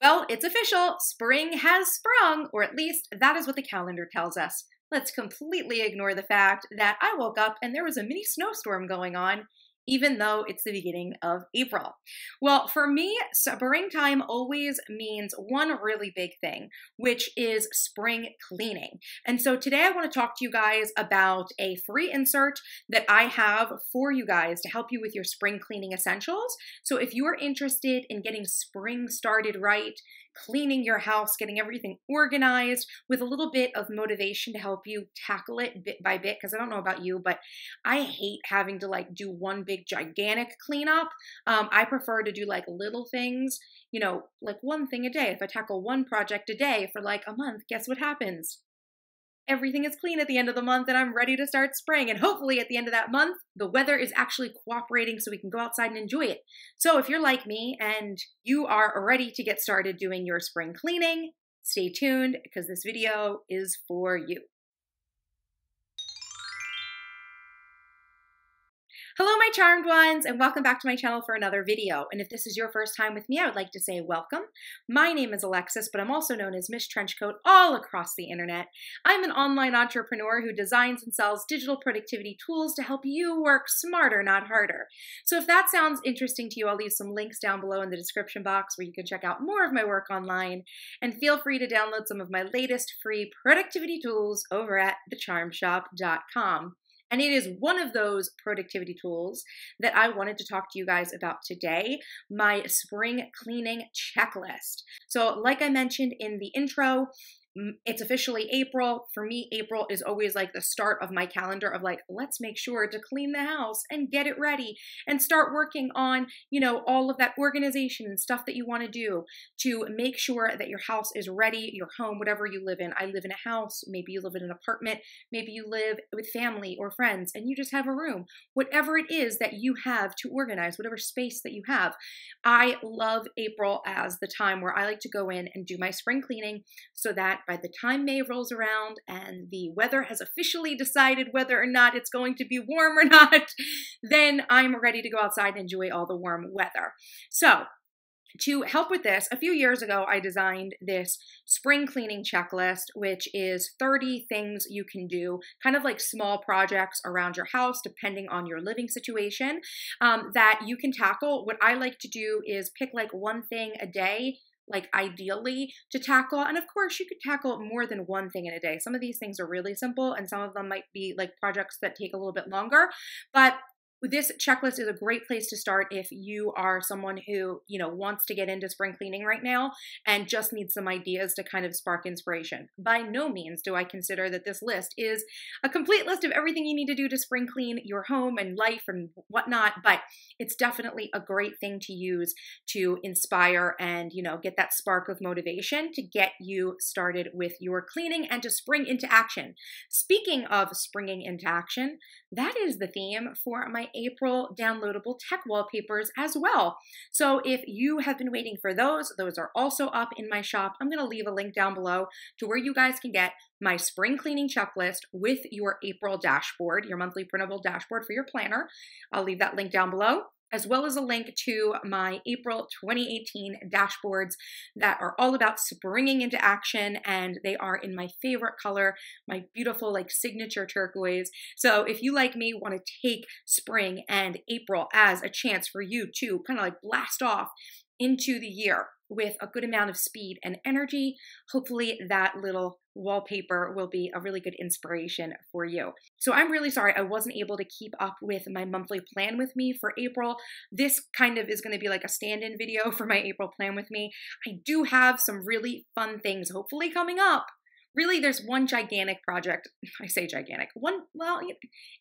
Well, it's official. Spring has sprung, or at least that is what the calendar tells us. Let's completely ignore the fact that I woke up and there was a mini snowstorm going on, even though it's the beginning of April. Well, for me, springtime always means one really big thing, which is spring cleaning. And so today I want to talk to you guys about a free insert that I have for you guys to help you with your spring cleaning essentials. So if you are interested in getting spring started right, cleaning your house, getting everything organized with a little bit of motivation to help you tackle it bit by bit, because I don't know about you, but I hate having to do one big gigantic cleanup. I prefer to do little things, like one thing a day. If I tackle one project a day for a month, guess what happens? Everything is clean at the end of the month and I'm ready to start spring. And hopefully at the end of that month, the weather is actually cooperating so we can go outside and enjoy it. So if you're like me and you are ready to get started doing your spring cleaning, stay tuned because this video is for you. Hello, my charmed ones, and welcome back to my channel for another video. And if this is your first time with me, I would like to say welcome. My name is Alexis, but I'm also known as MissTrenchcoat all across the internet. I'm an online entrepreneur who designs and sells digital productivity tools to help you work smarter, not harder. So if that sounds interesting to you, I'll leave some links down below in the description box where you can check out more of my work online. And feel free to download some of my latest free productivity tools over at thecharmshop.com. And it is one of those productivity tools that I wanted to talk to you guys about today, my spring cleaning checklist. So like I mentioned in the intro, it's officially April. For me, April is always the start of my calendar of let's make sure to clean the house and get it ready and start working on, all of that organization and stuff that you want to do to make sure that your house is ready, your home, whatever you live in. I live in a house. Maybe you live in an apartment. Maybe you live with family or friends and you just have a room. Whatever it is that you have to organize, whatever space that you have. I love April as the time where I like to go in and do my spring cleaning so that by the time May rolls around and the weather has officially decided whether or not it's going to be warm or not, then I'm ready to go outside and enjoy all the warm weather. So to help with this, a few years ago, I designed this spring cleaning checklist, which is 30 things you can do, kind of like small projects around your house, depending on your living situation, that you can tackle. What I like to do is pick one thing a day, ideally to tackle. And of course, you could tackle more than one thing in a day. Some of these things are really simple and some of them might be projects that take a little bit longer. But this checklist is a great place to start if you are someone who, wants to get into spring cleaning right now and just needs some ideas to kind of spark inspiration. By no means do I consider that this list is a complete list of everything you need to do to spring clean your home and life and whatnot, but it's definitely a great thing to use to inspire and, get that spark of motivation to get you started with your cleaning and to spring into action. Speaking of springing into action, that is the theme for my April downloadable tech wallpapers as well. So if you have been waiting for those are also up in my shop. I'm going to leave a link down below to where you guys can get my spring cleaning checklist with your April dashboard, your monthly printable dashboard for your planner. I'll leave that link down below, as well as a link to my April 2018 dashboards that are all about springing into action, and they are in my favorite color, my beautiful signature turquoise. So if you, like me, want to take spring and April as a chance for you to kind of blast off into the year with a good amount of speed and energy, hopefully that little wallpaper will be a really good inspiration for you. So I'm really sorry I wasn't able to keep up with my monthly plan with me for April. This kind of is going to be a stand-in video for my April plan with me. I do have some really fun things hopefully coming up. Really, there's one gigantic project. I say gigantic. Well,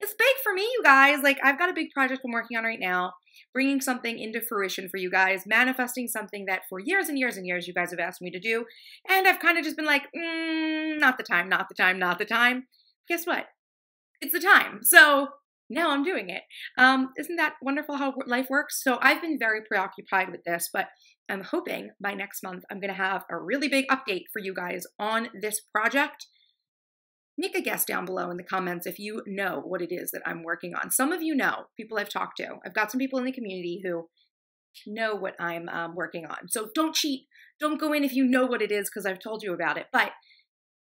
it's big for me, you guys. I've got a big project I'm working on right now, bringing something into fruition for you guys, manifesting something that for years and years and years you guys have asked me to do. And I've kind of just been not the time, not the time, not the time. Guess what? It's the time. So now I'm doing it. Isn't that wonderful how life works? So I've been very preoccupied with this, but I'm hoping by next month I'm going to have a really big update for you guys on this project. Make a guess down below in the comments if you know what it is that I'm working on. Some of you know, people I've talked to. I've got some people in the community who know what I'm working on. So don't cheat. don't go in if you know what it is because I've told you about it. But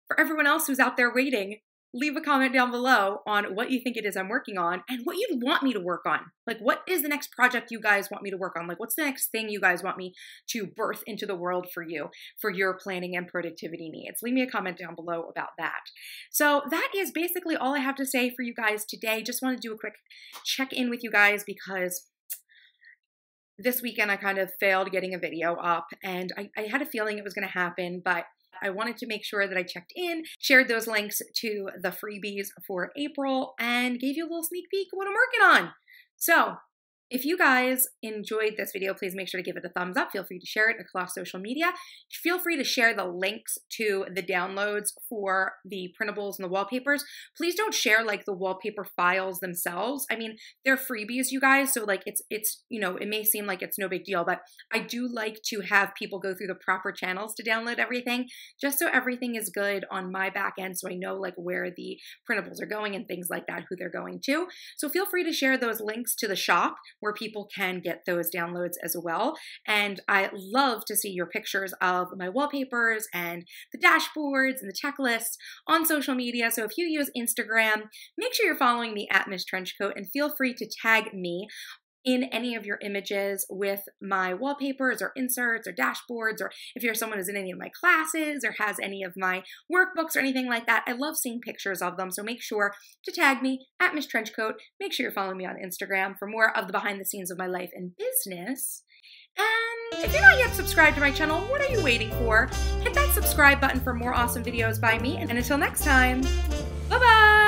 for everyone else who's out there waiting, leave a comment down below on what you think it is I'm working on and what you'd want me to work on. Like, what is the next project you guys want me to work on? Like, what's the next thing you guys want me to birth into the world for you, for your planning and productivity needs? Leave me a comment down below about that. So that is basically all I have to say for you guys today. Just want to do a quick check-in with you guys because this weekend I kind of failed getting a video up, and I had a feeling it was going to happen, but I wanted to make sure that I checked in, shared those links to the freebies for April, and gave you a little sneak peek of what I'm working on. So if you guys enjoyed this video, please make sure to give it a thumbs up. Feel free to share it across social media. Feel free to share the links to the downloads for the printables and the wallpapers. Please don't share like the wallpaper files themselves. I mean, they're freebies, you guys. So like it's you know, it may seem like it's no big deal, but I do like to have people go through the proper channels to download everything, just so everything is good on my back end, so I know like where the printables are going and things like that, who they're going to. So feel free to share those links to the shop where people can get those downloads as well. And I love to see your pictures of my wallpapers and the dashboards and the checklists on social media. So if you use Instagram, make sure you're following me at MissTrenchcoat and feel free to tag me in any of your images with my wallpapers or inserts or dashboards, or if you're someone who's in any of my classes or has any of my workbooks or anything like that. I love seeing pictures of them, so make sure to tag me at MissTrenchcoat. Make sure you're following me on Instagram for more of the behind the scenes of my life and business. And if you're not yet subscribed to my channel, what are you waiting for? Hit that subscribe button for more awesome videos by me, and until next time, bye-bye!